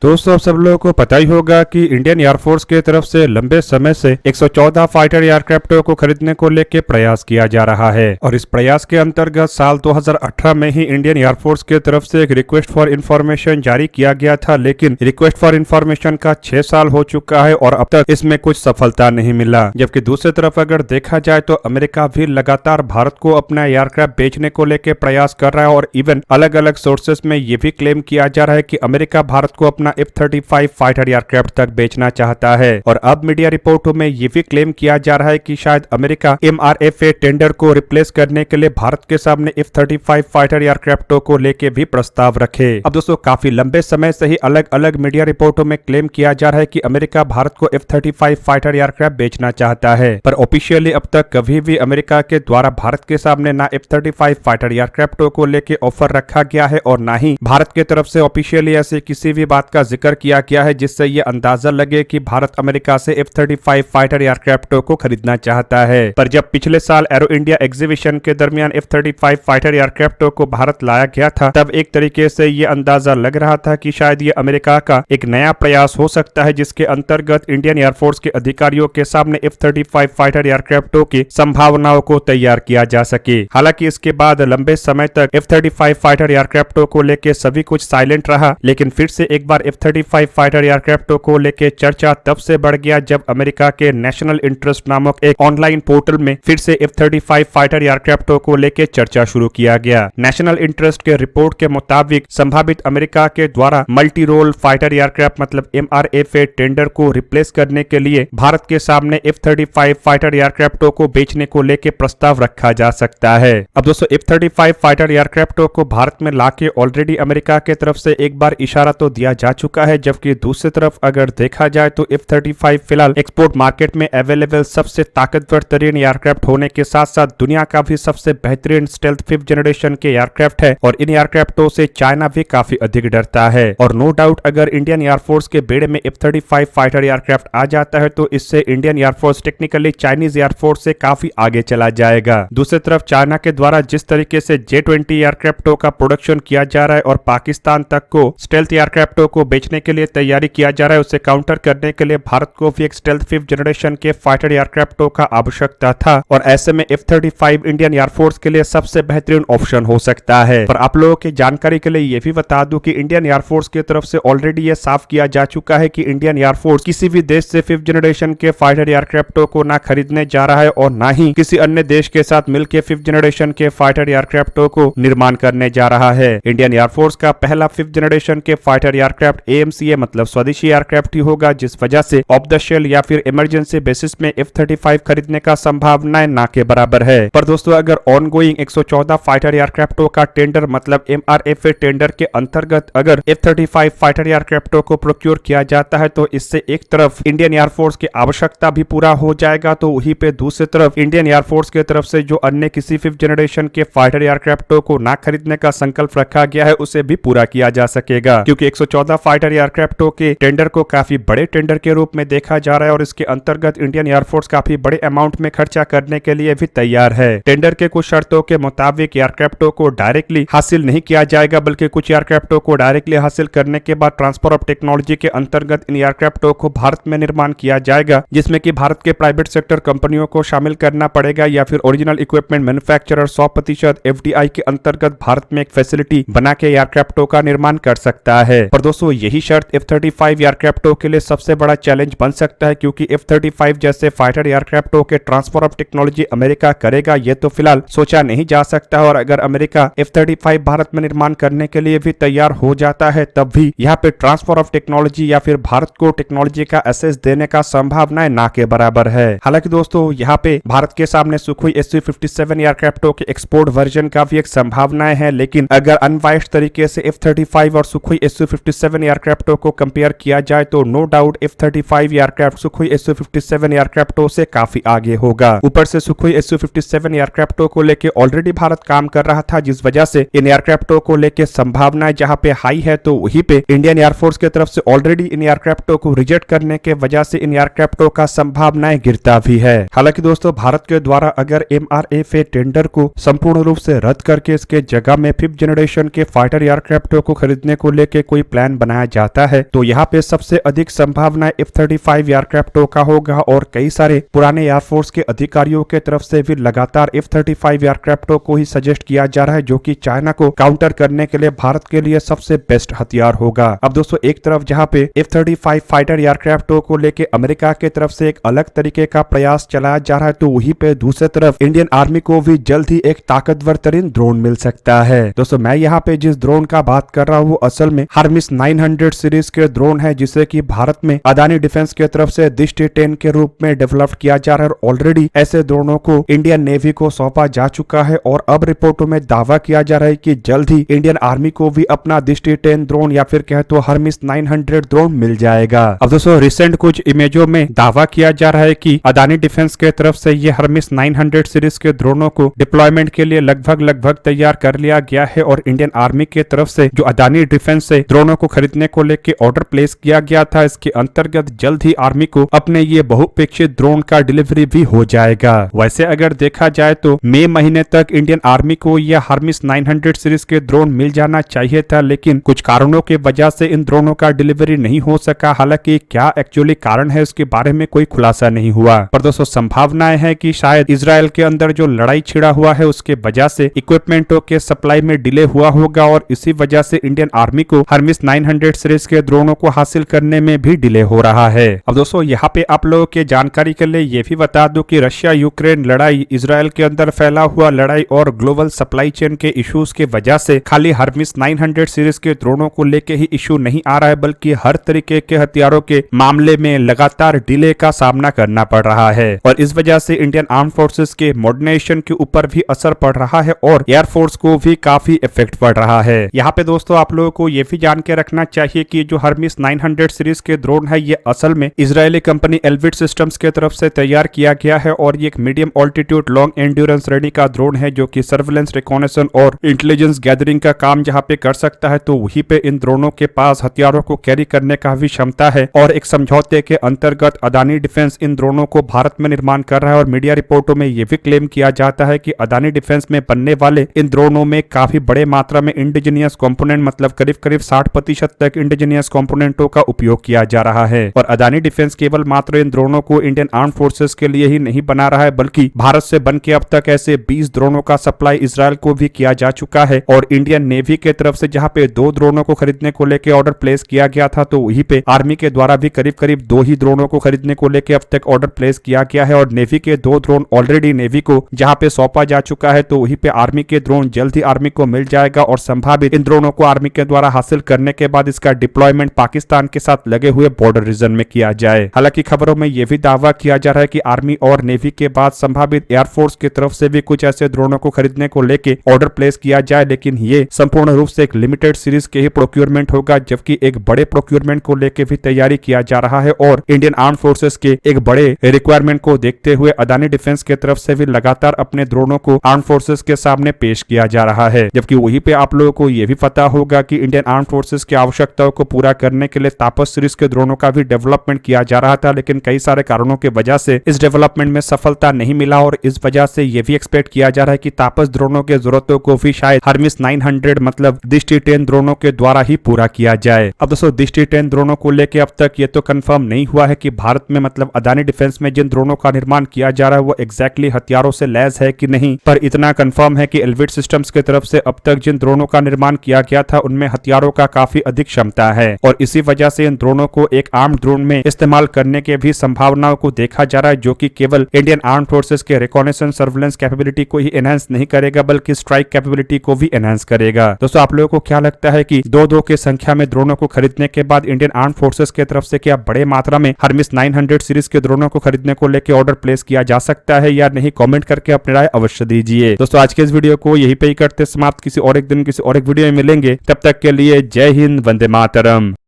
दोस्तों, आप सब लोगों को पता ही होगा कि इंडियन एयरफोर्स की तरफ से लंबे समय से 114 फाइटर एयरक्राफ्ट को खरीदने को लेकर प्रयास किया जा रहा है और इस प्रयास के अंतर्गत साल 2018 में ही इंडियन एयरफोर्स की तरफ से एक रिक्वेस्ट फॉर इंफॉर्मेशन जारी किया गया था। लेकिन रिक्वेस्ट फॉर इंफॉर्मेशन का 6 साल हो चुका है और अब तक इसमें कुछ सफलता नहीं मिला। जबकि दूसरी तरफ अगर देखा जाए तो अमेरिका भी लगातार भारत को अपना एयरक्राफ्ट बेचने को लेकर प्रयास कर रहा है और इवन अलग अलग सोर्सेस में ये भी क्लेम किया जा रहा है कि अमेरिका भारत को अपना F-35 फाइटर एयरक्राफ्ट तक बेचना चाहता है। और अब मीडिया रिपोर्टों में ये भी क्लेम किया जा रहा है कि शायद अमेरिका MRFA टेंडर को रिप्लेस करने के लिए भारत के सामने F-35 फाइटर एयरक्राफ्टों को लेके भी प्रस्ताव रखे। अब दोस्तों, काफी लंबे समय से ही अलग अलग मीडिया रिपोर्टों में क्लेम किया जा रहा है कि अमेरिका भारत को F-35 फाइटर एयरक्राफ्ट बेचना चाहता है, पर ऑफिशियली अब तक कभी भी अमेरिका के द्वारा भारत के सामने ना F-35 फाइटर एयरक्राफ्टों को लेके ऑफर रखा गया है और ना ही भारत की तरफ से ऑफिशियली ऐसे किसी भी बात का जिक्र किया गया है जिससे ये अंदाजा लगे कि भारत अमेरिका से F-35 फाइटर एयरक्राफ्टों को खरीदना चाहता है। पर जब पिछले साल एरो इंडिया एग्जीबिशन के दरमियान F-35 फाइटर एयरक्राफ्टों को भारत लाया गया था, तब एक तरीके से ये अंदाजा लग रहा था कि शायद ये अमेरिका का एक नया प्रयास हो सकता है जिसके अंतर्गत इंडियन एयरफोर्स के अधिकारियों के सामने F-35 फाइटर एयरक्राफ्टों की संभावनाओं को तैयार किया जा सके। हालांकि इसके बाद लंबे समय तक F-35 फाइटर एयरक्राफ्टों को लेकर सभी कुछ साइलेंट रहा, लेकिन फिर से एक बार F-35 फाइटर एयरक्राफ्टों को लेकर चर्चा तब से बढ़ गया जब अमेरिका के नेशनल इंटरेस्ट नामक एक ऑनलाइन पोर्टल में फिर से F-35 फाइटर एयरक्राफ्टों को लेकर चर्चा शुरू किया गया। नेशनल इंटरेस्ट के रिपोर्ट के मुताबिक संभावित अमेरिका के द्वारा मल्टी रोल फाइटर एयरक्राफ्ट मतलब MRFA टेंडर को रिप्लेस करने के लिए भारत के सामने F-35 फाइटर एयरक्राफ्टों को बेचने को लेकर प्रस्ताव रखा जा सकता है। अब दोस्तों, F-35 फाइटर एयरक्राफ्टों को भारत में लाके ऑलरेडी अमेरिका के तरफ से एक बार इशारा तो दिया जा चुका है, जबकि दूसरी तरफ अगर देखा जाए तो F-35 फिलहाल एक्सपोर्ट मार्केट में अवेलेबल सबसे ताकतवर तरीन एयरक्राफ्ट होने के साथ साथ दुनिया का भी सबसे बेहतरीन स्टेल्थ 5th जनरेशन के एयरक्राफ्ट है और इन एयरक्राफ्टों से चाइना भी काफी अधिक डरता है। और नो डाउट अगर इंडियन एयरफोर्स के बेड़े में F-35 फाइटर एयरक्राफ्ट आ जाता है तो इससे Indian air force technically Chinese air force से काफी आगे चला जाएगा। दूसरी तरफ चाइना के द्वारा जिस तरीके से J-20 एयरक्राफ्टों का प्रोडक्शन किया जा रहा है और पाकिस्तान तक को स्टेल्थ एयरक्राफ्टों को बेचने के लिए तैयारी किया जा रहा है, उसे काउंटर करने के लिए भारत को भी एक स्टेल्थ 5th जनरेशन के फाइटर एयरक्राफ्टों का आवश्यकता था और ऐसे में F-35 इंडियन एयरफोर्स के लिए सबसे बेहतरीन ऑप्शन हो सकता है। पर आप लोगों की जानकारी के लिए ये भी बता दूं कि इंडियन एयरफोर्स की तरफ से ऑलरेडी ये साफ किया जा चुका है कि इंडियन एयरफोर्स किसी भी देश से 5th जनरेशन के फाइटर एयरक्राफ्टों को ना खरीदने जा रहा है और ना ही किसी अन्य देश के साथ मिलकर 5th जनरेशन के फाइटर एयरक्राफ्टों को निर्माण करने जा रहा है। इंडियन एयरफोर्स का पहला 5th जनरेशन के फाइटर एयरक्राफ्ट AMCA मतलब स्वदेशी एयरक्राफ्ट ही होगा, जिस वजह से ऑफ द शेल या फिर इमरजेंसी बेसिस में F-35 खरीदने का संभावनाएं ना के बराबर है। पर दोस्तों, अगर ऑनगोइंग 114 फाइटर एयरक्राफ्टों का टेंडर मतलब MRFA टेंडर के अंतर्गत अगर F-35 फाइटर एयरक्राफ्टों को प्रोक्योर किया जाता है तो इससे एक तरफ इंडियन एयरफोर्स की आवश्यकता भी पूरा हो जाएगा, तो वहीं पे दूसरी तरफ इंडियन एयरफोर्स की तरफ से जो अन्य किसी 5th जनरेशन के फाइटर एयरक्राफ्टों को ना खरीदने का संकल्प रखा गया है उसे भी पूरा किया जा सकेगा, क्योंकि 114 फाइटर एयरक्राफ्टों के टेंडर को काफी बड़े टेंडर के रूप में देखा जा रहा है और इसके अंतर्गत इंडियन एयरफोर्स काफी बड़े अमाउंट में खर्चा करने के लिए भी तैयार है। टेंडर के कुछ शर्तों के मुताबिक एयरक्राफ्टों को डायरेक्टली हासिल नहीं किया जाएगा, बल्कि कुछ एयरक्राफ्टों को डायरेक्टली हासिल करने के बाद ट्रांसफर ऑफ टेक्नोलॉजी के अंतर्गत इन एयरक्राफ्टों को भारत में निर्माण किया जाएगा, जिसमें कि भारत के प्राइवेट सेक्टर कंपनियों को शामिल करना पड़ेगा या फिर ओरिजिनल इक्विपमेंट मैन्युफैक्चरर 100% FDI के अंतर्गत भारत में एक फैसिलिटी बना के एयरक्राफ्टों का निर्माण कर सकता है। पर दोस्तों, यही शर्त F-35 एयरक्राफ्टों के लिए सबसे बड़ा चैलेंज बन सकता है, क्योंकि F-35 जैसे फाइटर एयरक्राफ्टों के ट्रांसफर ऑफ टेक्नोलॉजी अमेरिका करेगा ये तो फिलहाल सोचा नहीं जा सकता और अगर अमेरिका F-35 भारत में निर्माण करने के लिए भी तैयार हो जाता है तब भी यहाँ पे ट्रांसफर ऑफ टेक्नोलॉजी या फिर भारत को टेक्नोलॉजी का एक्सेस देने का संभावना ना के बराबर है। हालांकि दोस्तों, यहाँ पे भारत के सामने सुखोई Su-57 एयरक्राफ्टों के एक्सपोर्ट वर्जन का भी एक संभावनाएं है, लेकिन अगर अनवाइस्ड तरीके से F-35 और सुखोई Su-57 एयरक्राफ्टों को कंपेयर किया जाए तो no doubt F-35 aircraft Sukhoi Su-57 एयरक्राफ्टों से काफी आगे होगा। ऊपर से सुखोई Su-57 एयरक्राफ्टों को लेके ऑलरेडी भारत काम कर रहा था, जिस वजह से इन एयरक्राफ्टों को लेके संभावनाएं जहां पे हाई है तो वहीं पे इंडियन एयरफोर्स की तरफ से ऑलरेडी इन एयरक्राफ्टों को रिजेक्ट करने के वजह से इन एयरक्राफ्टों का संभावनाएं गिरता भी है। हालांकि दोस्तों, भारत के द्वारा अगर MRFA टेंडर को संपूर्ण रूप से रद्द करके इसके जगह में 5th जनरेशन के फाइटर एयरक्राफ्टों को खरीदने को लेके कोई प्लान बना बनाया जाता है तो यहाँ पे सबसे अधिक संभावना F-35 एयरक्राफ्टों का होगा और कई सारे पुराने एयरफोर्स के अधिकारियों के तरफ से भी लगातार F-35 एयरक्राफ्टों को ही सजेस्ट किया जा रहा है, जो कि चाइना को काउंटर करने के लिए भारत के लिए सबसे बेस्ट हथियार होगा। अब दोस्तों एक तरफ जहाँ पे F-35 फाइटर एयरक्राफ्टों को लेके अमेरिका के तरफ से एक अलग तरीके का प्रयास चलाया जा रहा है, तो वहीं पे दूसरी तरफ इंडियन आर्मी को भी जल्द ही एक ताकतवर तरीन ड्रोन मिल सकता है। दोस्तों मैं यहाँ पे जिस ड्रोन का बात कर रहा हूँ असल में हर्मिस 900 सीरीज के ड्रोन है, जिसे कि भारत में अदानी डिफेंस के तरफ से दृष्टि 10 के रूप में डेवलप किया जा रहा है और ऑलरेडी ऐसे ड्रोनों को इंडियन नेवी को सौंपा जा चुका है और अब रिपोर्टों में दावा किया जा रहा है कि जल्द ही इंडियन आर्मी को भी अपना दृष्टि 10 ड्रोन या फिर कहे तो हर्मिस 900 ड्रोन मिल जाएगा। अब दोस्तों रिसेंट कुछ इमेजों में दावा किया जा रहा है कि अदानी डिफेंस के तरफ से ये हर्मिस 900 सीरीज के ड्रोनों को डिप्लॉयमेंट के लिए लगभग तैयार कर लिया गया है और इंडियन आर्मी के तरफ से जो अदानी डिफेंस से ड्रोनों को खरीदने को लेकर ऑर्डर प्लेस किया गया था, इसके अंतर्गत जल्द ही आर्मी को अपने ये बहुपेक्षित ड्रोन का डिलीवरी भी हो जाएगा। वैसे अगर देखा जाए तो मई महीने तक इंडियन आर्मी को यह हर्मिस 900 सीरीज के ड्रोन मिल जाना चाहिए था, लेकिन कुछ कारणों की वजह से इन ड्रोनों का डिलीवरी नहीं हो सका। हालांकि क्या एक्चुअली कारण है उसके बारे में कोई खुलासा नहीं हुआ, पर दोस्तों संभावनाएं है कि शायद इजराइल के अंदर जो लड़ाई छिड़ा हुआ है उसके वजह से इक्विपमेंटों के सप्लाई में डिले हुआ होगा और इसी वजह से इंडियन आर्मी को हर्मिस 900 सीरीज के ड्रोनों को हासिल करने में भी डिले हो रहा है। अब दोस्तों यहाँ पे आप लोगों के जानकारी के लिए ये भी बता दूं कि रशिया यूक्रेन लड़ाई, इजराइल के अंदर फैला हुआ लड़ाई और ग्लोबल सप्लाई चेन के इश्यूज के वजह से खाली हर्मिस 900 सीरीज के ड्रोनों को लेके ही इश्यू नहीं आ रहा है, बल्कि हर तरीके के हथियारों के मामले में लगातार डिले का सामना करना पड़ रहा है और इस वजह से इंडियन आर्म फोर्सेस के मॉडर्नाइजेशन के ऊपर भी असर पड़ रहा है और एयरफोर्स को भी काफी इफेक्ट पड़ रहा है। यहाँ पे दोस्तों आप लोगों को ये भी जान के रखना चाहिए कि जो हर्मिस 900 सीरीज के ड्रोन है ये असल में इजरायली कंपनी एल्विट सिस्टम्स के तरफ से तैयार किया गया है और ये एक मीडियम ऑल्टीट्यूड लॉन्ग एंड्योरेंस श्रेणी का ड्रोन है जो कि सर्वेलेंस, रिकॉनेसेंस और इंटेलिजेंस गैदरिंग का काम जहाँ पे कर सकता है। तो वहीं पे इन ड्रोनों के पास हथियारों को कैरी करने का भी क्षमता है और एक समझौते के अंतर्गत अदानी डिफेंस इन ड्रोनों को भारत में निर्माण कर रहा है और मीडिया रिपोर्टों में यह भी क्लेम किया जाता है कि अदानी डिफेंस में बनने वाले इन ड्रोनों में काफी बड़े मात्रा में इंडिजीनियस कंपोनेंट मतलब करीब 60% तक इंडिजीनियस कंपोनेंटों का उपयोग किया जा रहा है और अदानी डिफेंस केवल मात्र इन ड्रोनों को इंडियन आर्म फोर्सेस के लिए ही नहीं बना रहा है, बल्कि भारत से बन के अब तक ऐसे 20 ड्रोनों का सप्लाई इजराइल को भी किया जा चुका है और इंडियन नेवी के तरफ से जहां पे 2 ड्रोनों को खरीदने को लेकर ऑर्डर प्लेस किया गया था, तो वहीं पे आर्मी के द्वारा भी करीब 2 ही ड्रोनों को खरीदने को लेकर अब तक ऑर्डर प्लेस किया गया है और नेवी के 2 ड्रोन ऑलरेडी नेवी को जहां पे सौंपा जा चुका है, तो वहीं पे आर्मी के ड्रोन जल्द ही आर्मी को मिल जाएगा और संभावित इन ड्रोनों को आर्मी के द्वारा हासिल करने के बाद इसका डिप्लॉयमेंट पाकिस्तान के साथ लगे हुए बॉर्डर रीजन में किया जाए। हालांकि खबरों में यह भी दावा किया जा रहा है कि आर्मी और नेवी के बाद संभावित एयरफोर्स की तरफ से भी कुछ ऐसे ड्रोनों को खरीदने को लेके ऑर्डर प्लेस किया जाए, लेकिन ये संपूर्ण रूप से एक लिमिटेड सीरीज के ही प्रोक्योरमेंट होगा, जबकि एक बड़े प्रोक्योरमेंट को लेके भी तैयारी किया जा रहा है और इंडियन आर्म फोर्सेस के एक बड़े रिक्वायरमेंट को देखते हुए अदानी डिफेंस की तरफ से भी लगातार अपने ड्रोनों को आर्म फोर्सेस के सामने पेश किया जा रहा है। जबकि वहीं पे आप लोगों को यह भी पता होगा कि इंडियन आर्म फोर्सेस की आवश्यकताओं को पूरा करने के लिए तापस सीरीज के ड्रोनों का भी डेवलपमेंट किया जा रहा था, लेकिन कई सारे कारणों की वजह से इस डेवलपमेंट में सफलता नहीं मिला और इस वजह से यह भी एक्सपेक्ट किया जा रहा है कि तापस ड्रोनों के जरूरतों को भी शायद हर्मिस 900 मतलब दृष्टि 10 ड्रोनों के द्वारा ही पूरा किया जाए। अब दोस्तों दृष्टि 10 ड्रोनों को लेकर अब तक ये तो कंफर्म नहीं हुआ है कि भारत में मतलब अदानी डिफेंस में जिन ड्रोनों का निर्माण किया जा रहा है वो एग्जैक्टली हथियारों से लैस है कि नहीं, पर इतना कंफर्म है कि एल्विट सिस्टम्स की तरफ से अब तक जिन ड्रोनों का निर्माण किया गया था उनमें हथियारों का काफी अधिक क्षमता है और इसी वजह से इन ड्रोनों को एक आर्म ड्रोन में इस्तेमाल करने के भी संभावनाओं को देखा जा रहा है, जो कि केवल इंडियन आर्म फोर्सेस के रिकॉनेसेंस सर्वेलेंस कैपेबिलिटी को ही एनहांस नहीं करेगा बल्कि स्ट्राइक कैपेबिलिटी को भी एनहांस करेगा। दोस्तों आप लोगों को क्या लगता है कि 2 के संख्या में ड्रोनों को खरीदने के बाद इंडियन आर्म फोर्सेस की तरफ से क्या बड़े मात्रा में हर्मिस 900 सीरीज के ड्रोनों को खरीदने को लेकर ऑर्डर प्लेस किया जा सकता है या नहीं? कमेंट करके अपनी राय अवश्य दीजिए। दोस्तों आज के इस वीडियो को यहीं पे ही करते समाप्त, किसी और एक दिन किसी और एक वीडियो में मिलेंगे, तब तक के लिए जय हिंद, वंदे मातरम।